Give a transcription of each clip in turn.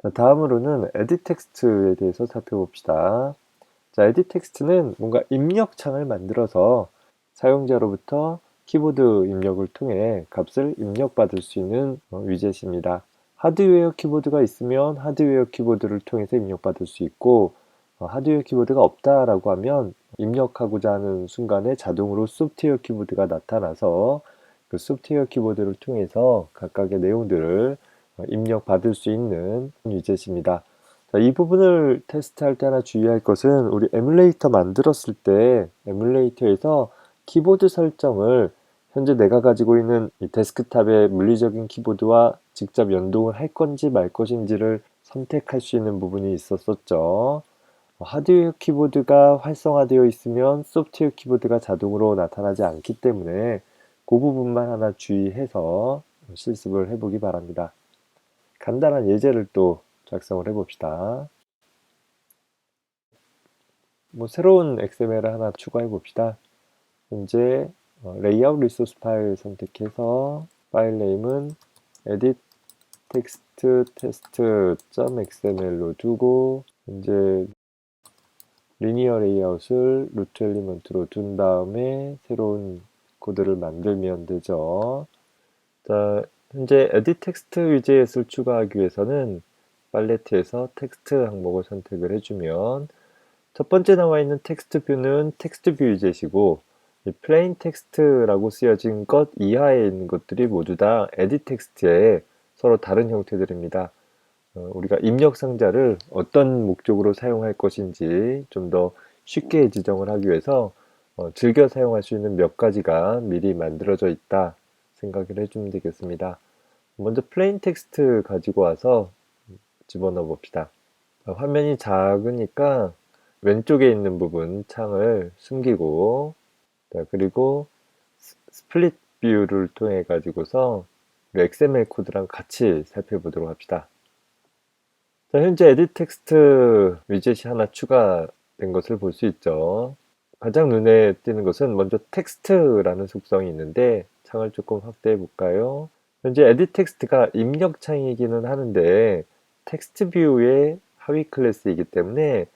자, 다음으로는 에디 텍스트에 대해서 살펴봅시다. 자, 에디 텍스트는 뭔가 입력창을 만들어서 사용자로부터 키보드 입력을 통해 값을 입력받을 수 있는 위젯입니다. 하드웨어 키보드가 있으면 하드웨어 키보드를 통해서 입력받을 수 있고, 하드웨어 키보드가 없다라고 하면 입력하고자 하는 순간에 자동으로 소프트웨어 키보드가 나타나서 그 소프트웨어 키보드를 통해서 각각의 내용들을 입력받을 수 있는 위젯입니다. 자, 이 부분을 테스트할 때 하나 주의할 것은 우리 에뮬레이터 만들었을 때 에뮬레이터에서 키보드 설정을 현재 내가 가지고 있는 이 데스크탑의 물리적인 키보드와 직접 연동을 할 건지 말 것인지를 선택할 수 있는 부분이 있었었죠. 하드웨어 키보드가 활성화되어 있으면 소프트웨어 키보드가 자동으로 나타나지 않기 때문에 그 부분만 하나 주의해서 실습을 해보기 바랍니다. 간단한 예제를 또 작성을 해봅시다. 새로운 XML을 하나 추가해 봅시다. 현재 레이아웃 리소스 파일 선택해서 파일 네임은 edit text test.xml로 두고 현재 리니어 레이아웃을 루트 엘리먼트로 둔 다음에 새로운 코드를 만들면 되죠. 자, 현재 edit text 위젯을 추가하기 위해서는 팔레트에서 텍스트 항목을 선택을 해주면 첫 번째 나와 있는 텍스트 뷰는 텍스트 뷰 위젯이고 이 플레인 텍스트라고 쓰여진 것 이하에 있는 것들이 모두 다 에디 텍스트의 서로 다른 형태들입니다. 우리가 입력 상자를 어떤 목적으로 사용할 것인지 좀 더 쉽게 지정을 하기 위해서 즐겨 사용할 수 있는 몇 가지가 미리 만들어져 있다 생각을 해주면 되겠습니다. 먼저 플레인 텍스트 가지고 와서 집어넣어 봅시다. 화면이 작으니까 왼쪽에 있는 부분 창을 숨기고 그리고 스플릿 뷰를 통해 가지고서 XML 코드랑 같이 살펴보도록 합시다. 자, 현재 에디트 텍스트 위젯이 하나 추가된 것을 볼 수 있죠. 가장 눈에 띄는 것은 먼저 텍스트라는 속성이 있는데 창을 조금 확대해 볼까요? 현재 에디트 텍스트가 입력 창이기는 하는데 텍스트 뷰의 하위 클래스이기 때문에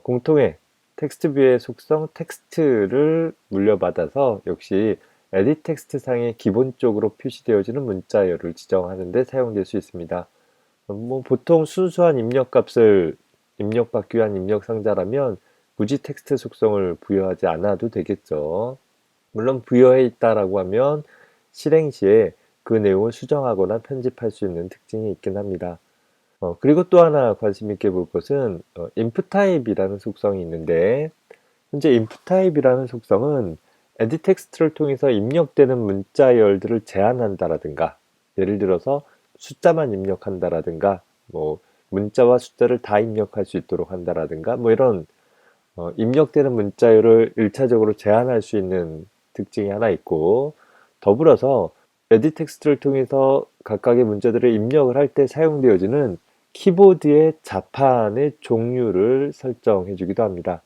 공통의 텍스트 뷰의 속성 텍스트를 물려받아서 역시 에디트 텍스트 상에 기본적으로 표시되어지는 문자열을 지정하는 데 사용될 수 있습니다. 보통 순수한 입력값을 입력받기 위한 입력 상자라면 굳이 텍스트 속성을 부여하지 않아도 되겠죠. 물론 부여해 있다라고 하면 실행 시에 그 내용을 수정하거나 편집할 수 있는 특징이 있긴 합니다. 그리고 또 하나 관심 있게 볼 것은 input type이라는 속성이 있는데 현재 input type이라는 속성은 edit 텍스트를 통해서 입력되는 문자열들을 제한한다라든가 예를 들어서 숫자만 입력한다라든가 문자와 숫자를 다 입력할 수 있도록 한다라든가 이런 입력되는 문자열을 1차적으로 제한할 수 있는 특징이 하나 있고 더불어서 에디 텍스트를 통해서 각각의 문자들을 입력을 할 때 사용되어지는 키보드의 자판의 종류를 설정해 주기도 합니다.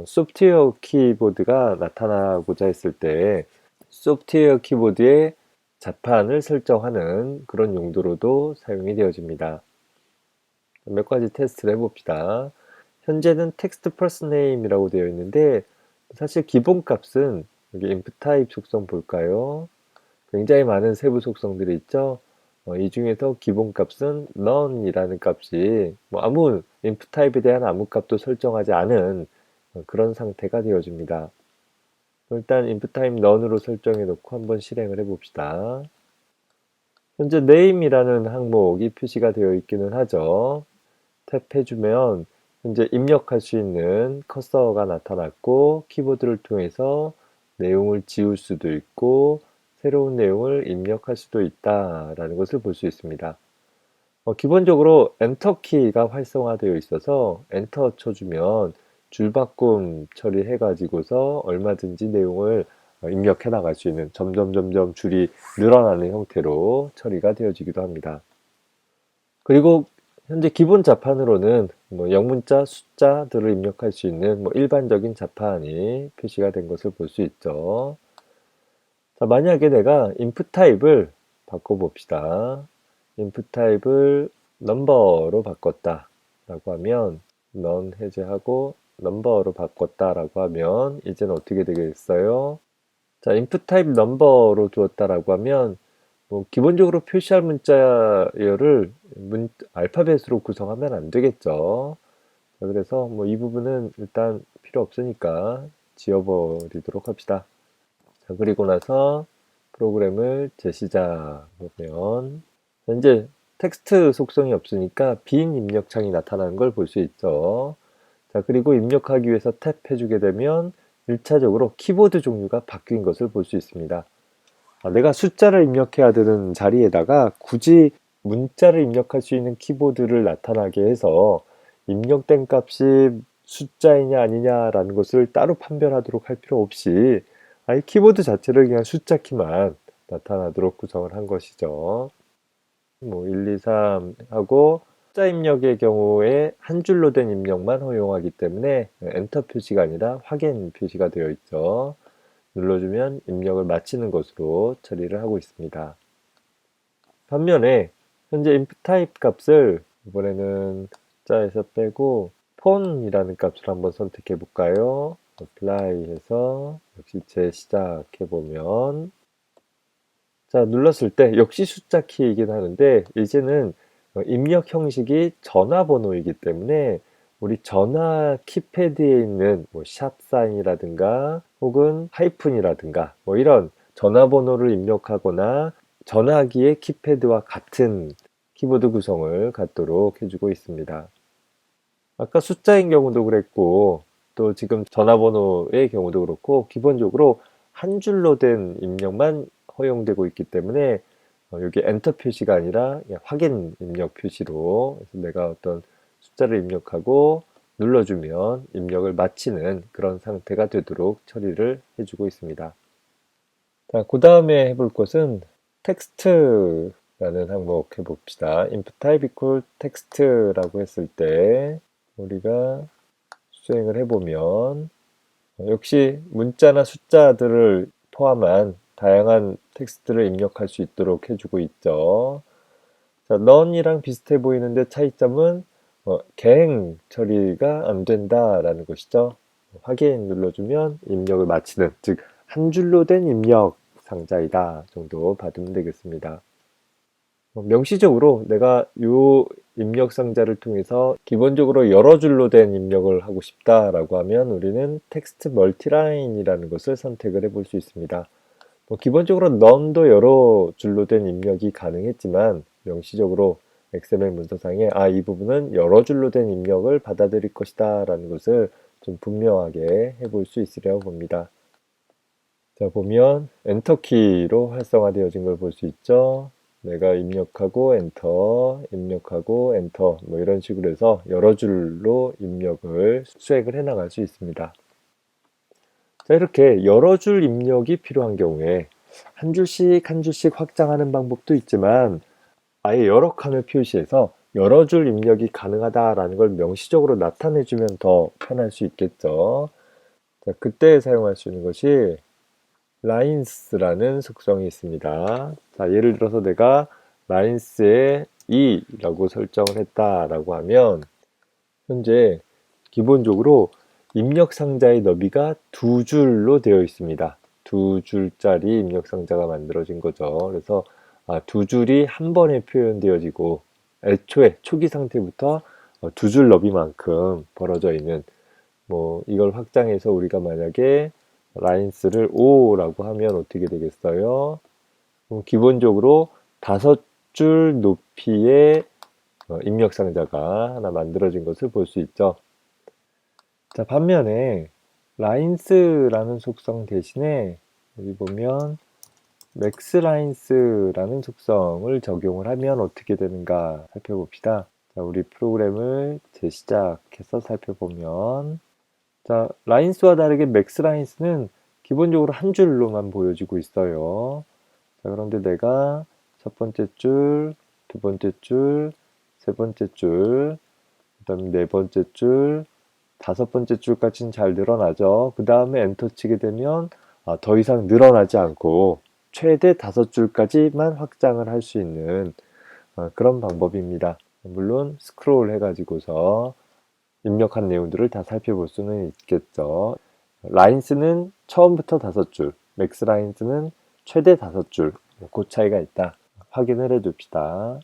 소프트웨어 키보드가 나타나고자 했을 때 소프트웨어 키보드의 자판을 설정하는 그런 용도로도 사용이 되어집니다. 몇 가지 테스트를 해봅시다. 현재는 텍스트 퍼슨 네임이라고 되어 있는데 사실 기본 값은 여기 input type 속성 볼까요? 굉장히 많은 세부 속성들이 있죠. 이 중에서 기본 값은 none이라는 값이 아무 input type에 대한 아무 값도 설정하지 않은 그런 상태가 되어집니다. 일단 input type none으로 설정해 놓고 한번 실행을 해봅시다. 현재 name이라는 항목이 표시가 되어 있기는 하죠. 탭해주면 현재 입력할 수 있는 커서가 나타났고 키보드를 통해서 내용을 지울 수도 있고 새로운 내용을 입력할 수도 있다라는 것을 볼 수 있습니다. 기본적으로 엔터 키가 활성화되어 있어서 엔터 쳐주면 줄바꿈 처리해 가지고서 얼마든지 내용을 입력해 나갈 수 있는 점점 줄이 늘어나는 형태로 처리가 되어지기도 합니다. 그리고 현재 기본 자판으로는 영문자, 숫자들을 입력할 수 있는 일반적인 자판이 표시가 된 것을 볼 수 있죠. 자, 만약에 내가 input 타입을 바꿔봅시다. input 타입을 넘버로 바꿨다 라고 하면 넌 해제하고 넘버로 바꿨다 라고 하면 이제는 어떻게 되겠어요? 자, input type 넘버로 두었다라고 하면 뭐 기본적으로 표시할 문자열을 알파벳으로 구성하면 안 되겠죠. 자, 그래서 뭐 이 부분은 일단 필요 없으니까 지워버리도록 합시다. 자, 그리고 나서 프로그램을 재시작 보면 이제 텍스트 속성이 없으니까 빈 입력창이 나타나는 걸 볼 수 있죠. 자, 그리고 입력하기 위해서 탭 해주게 되면 1차적으로 키보드 종류가 바뀐 것을 볼 수 있습니다. 내가 숫자를 입력해야 되는 자리에다가 굳이 문자를 입력할 수 있는 키보드를 나타나게 해서 입력된 값이 숫자이냐 아니냐라는 것을 따로 판별하도록 할 필요 없이 아예 키보드 자체를 그냥 숫자 키만 나타나도록 구성을 한 것이죠. 뭐 1, 2, 3 하고 숫자 입력의 경우에 한 줄로 된 입력만 허용하기 때문에 엔터 표시가 아니라 확인 표시가 되어 있죠. 눌러주면 입력을 마치는 것으로 처리를 하고 있습니다. 반면에 현재 input type 값을 이번에는 숫자에서 빼고 폰이라는 값을 한번 선택해 볼까요? apply 해서 역시 재시작해 보면 자, 눌렀을 때 역시 숫자 키이긴 하는데 이제는 입력 형식이 전화번호이기 때문에 우리 전화 키패드에 있는 뭐 샵 사인이라든가 혹은 하이픈이라든가 뭐 이런 전화번호를 입력하거나 전화기의 키패드와 같은 키보드 구성을 갖도록 해주고 있습니다. 아까 숫자인 경우도 그랬고 또 지금 전화번호의 경우도 그렇고 기본적으로 한 줄로 된 입력만 허용되고 있기 때문에 여기 엔터 표시가 아니라 그냥 확인 입력 표시로 그래서 내가 어떤 숫자를 입력하고 눌러주면 입력을 마치는 그런 상태가 되도록 처리를 해주고 있습니다. 자, 그 다음에 해볼 것은 텍스트라는 항목 해봅시다. input type equal text라고 했을 때 우리가 수행을 해보면 역시 문자나 숫자들을 포함한 다양한 텍스트를 입력할 수 있도록 해주고 있죠. 자, none이랑 비슷해 보이는데 차이점은 개행 처리가 안 된다라는 것이죠. 확인 눌러주면 입력을 마치는, 즉 한 줄로 된 입력 상자이다 정도 받으면 되겠습니다. 명시적으로 내가 이 입력 상자를 통해서 기본적으로 여러 줄로 된 입력을 하고 싶다라고 하면 우리는 텍스트 멀티라인이라는 것을 선택을 해볼 수 있습니다. 기본적으로 none도 여러 줄로 된 입력이 가능했지만 명시적으로 XML 문서상에 이 부분은 여러 줄로 된 입력을 받아들일 것이다 라는 것을 좀 분명하게 해볼 수 있으려고 봅니다. 자, 보면 엔터키로 활성화되어진 걸 볼 수 있죠. 내가 입력하고 엔터, 입력하고 엔터 뭐 이런 식으로 해서 여러 줄로 입력을 수행을 해 나갈 수 있습니다. 자, 이렇게 여러 줄 입력이 필요한 경우에 한 줄씩 한 줄씩 확장하는 방법도 있지만 아예 여러 칸을 표시해서 여러 줄 입력이 가능하다라는 걸 명시적으로 나타내주면 더 편할 수 있겠죠. 자, 그때 사용할 수 있는 것이 lines라는 속성이 있습니다. 자, 예를 들어서 내가 lines에 2라고 설정을 했다라고 하면 현재 기본적으로 입력 상자의 너비가 두 줄로 되어 있습니다. 두 줄짜리 입력 상자가 만들어진 거죠. 그래서 두 줄이 한 번에 표현되어지고 애초에 초기 상태부터 두 줄 너비만큼 벌어져 있는 뭐 이걸 확장해서 우리가 만약에 라인스를 5라고 하면 어떻게 되겠어요? 기본적으로 5줄 높이의 입력 상자가 하나 만들어진 것을 볼 수 있죠. 자, 반면에 라인스라는 속성 대신에 여기 보면 맥스라인스라는 속성을 적용을 하면 어떻게 되는가 살펴봅시다. 자, 우리 프로그램을 재시작해서 살펴보면 자, 라인스와 다르게 맥스라인스는 기본적으로 한 줄로만 보여지고 있어요. 자, 그런데 내가 첫 번째 줄, 두 번째 줄, 세 번째 줄, 그 다음에 네 번째 줄, 다섯 번째 줄까지는 잘 늘어나죠. 그 다음에 엔터 치게 되면 더 이상 늘어나지 않고 최대 5줄까지만 확장을 할 수 있는 그런 방법입니다. 물론 스크롤 해가지고서 입력한 내용들을 다 살펴볼 수는 있겠죠. 라인스는 처음부터 5줄, 맥스 라인스는 최대 5줄, 그 차이가 있다. 확인을 해둡시다.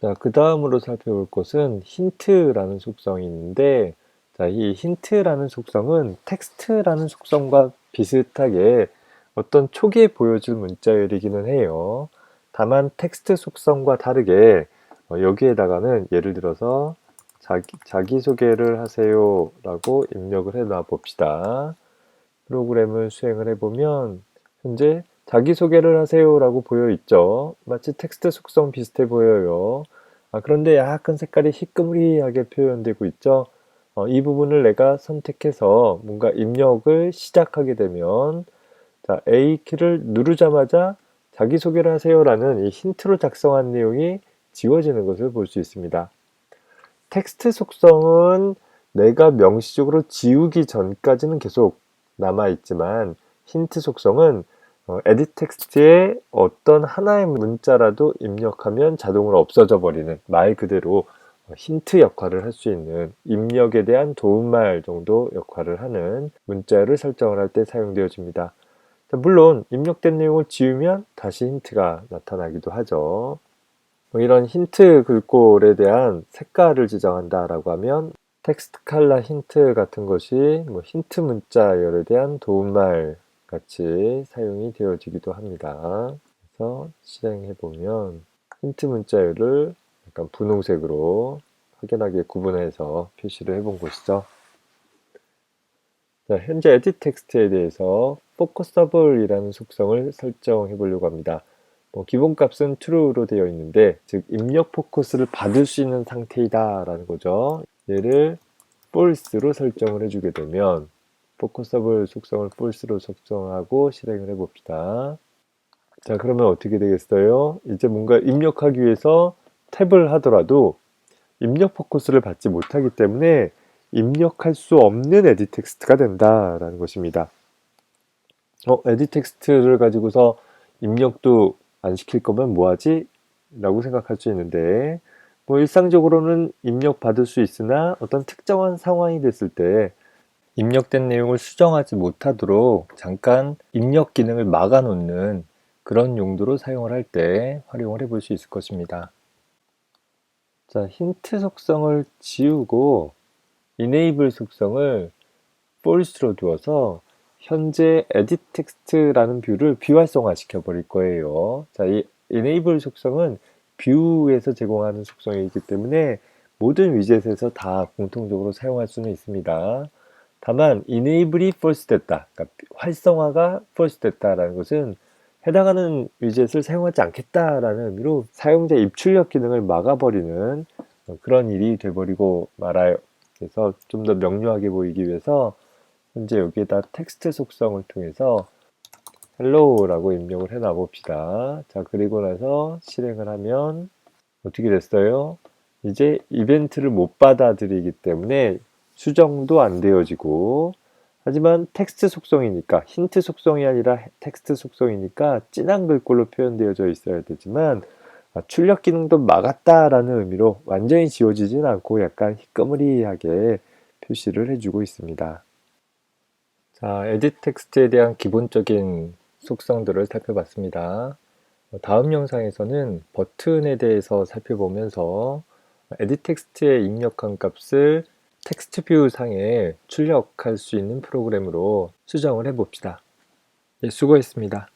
자, 그 다음으로 살펴볼 것은 힌트라는 속성이 있는데, 자, 이 힌트라는 속성은 텍스트라는 속성과 비슷하게 어떤 초기에 보여줄 문자열이기는 해요. 다만 텍스트 속성과 다르게 여기에다가는 예를 들어서 자기소개를 하세요 라고 입력을 해 놔 봅시다. 프로그램을 수행을 해보면 현재 자기소개를 하세요 라고 보여 있죠. 마치 텍스트 속성 비슷해 보여요. 그런데 약간 색깔이 희끄무리하게 표현되고 있죠. 이 부분을 내가 선택해서 뭔가 입력을 시작하게 되면 자, A키를 누르자마자 자기소개를 하세요 라는 이 힌트로 작성한 내용이 지워지는 것을 볼 수 있습니다. 텍스트 속성은 내가 명시적으로 지우기 전까지는 계속 남아있지만 힌트 속성은 에디트 텍스트에 어떤 하나의 문자라도 입력하면 자동으로 없어져 버리는 말 그대로 힌트 역할을 할 수 있는 입력에 대한 도움말 정도 역할을 하는 문자를 설정을 할 때 사용되어집니다. 물론 입력된 내용을 지우면 다시 힌트가 나타나기도 하죠. 이런 힌트 글꼴에 대한 색깔을 지정한다라고 하면 텍스트 컬러 힌트 같은 것이 힌트 문자열에 대한 도움말 같이 사용이 되어지기도 합니다. 그래서 실행해 보면 힌트 문자열을 약간 분홍색으로 확연하게 구분해서 표시를 해본 것이죠. 자, 현재 에디트 텍스트에 대해서 포커서블이라는 속성을 설정해 보려고 합니다. 기본값은 true로 되어 있는데, 즉 입력 포커스를 받을 수 있는 상태이다 라는 거죠. 얘를 false로 설정을 해주게 되면 포커서블 속성을 false로 설정하고 실행을 해봅시다. 자, 그러면 어떻게 되겠어요? 이제 뭔가 입력하기 위해서 탭을 하더라도 입력 포커스를 받지 못하기 때문에 입력할 수 없는 에디트 텍스트가 된다라는 것입니다. 에디트 텍스트를 가지고서 입력도 안 시킬 거면 뭐하지? 라고 생각할 수 있는데 일상적으로는 입력받을 수 있으나 어떤 특정한 상황이 됐을 때 입력된 내용을 수정하지 못하도록 잠깐 입력 기능을 막아 놓는 그런 용도로 사용을 할 때 활용을 해볼 수 있을 것입니다. 자, 힌트 속성을 지우고 enable 속성을 false로 두어서 현재 edit text라는 뷰를 비활성화 시켜 버릴 거예요. 자, 이 enable 속성은 뷰에서 제공하는 속성이기 때문에 모든 위젯에서 다 공통적으로 사용할 수는 있습니다. 다만 enable이 false 됐다, 그러니까 활성화가 false 됐다라는 것은 해당하는 위젯을 사용하지 않겠다라는 의미로 사용자 입출력 기능을 막아버리는 그런 일이 돼버리고 말아요. 그래서 좀 더 명료하게 보이기 위해서 현재 여기에다 텍스트 속성을 통해서 hello라고 입력을 해 놔 봅시다. 자, 그리고 나서 실행을 하면 어떻게 됐어요? 이제 이벤트를 못 받아들이기 때문에 수정도 안 되어지고, 하지만 텍스트 속성이니까, 힌트 속성이 아니라 텍스트 속성이니까 진한 글꼴로 표현되어져 있어야 되지만 출력 기능도 막았다라는 의미로 완전히 지워지진 않고 약간 희끄무리하게 표시를 해주고 있습니다. 자, 에디트 텍스트에 대한 기본적인 속성들을 살펴봤습니다. 다음 영상에서는 버튼에 대해서 살펴보면서 에디트 텍스트에 입력한 값을 텍스트 뷰 상에 출력할 수 있는 프로그램으로 수정을 해봅시다. 예, 수고했습니다.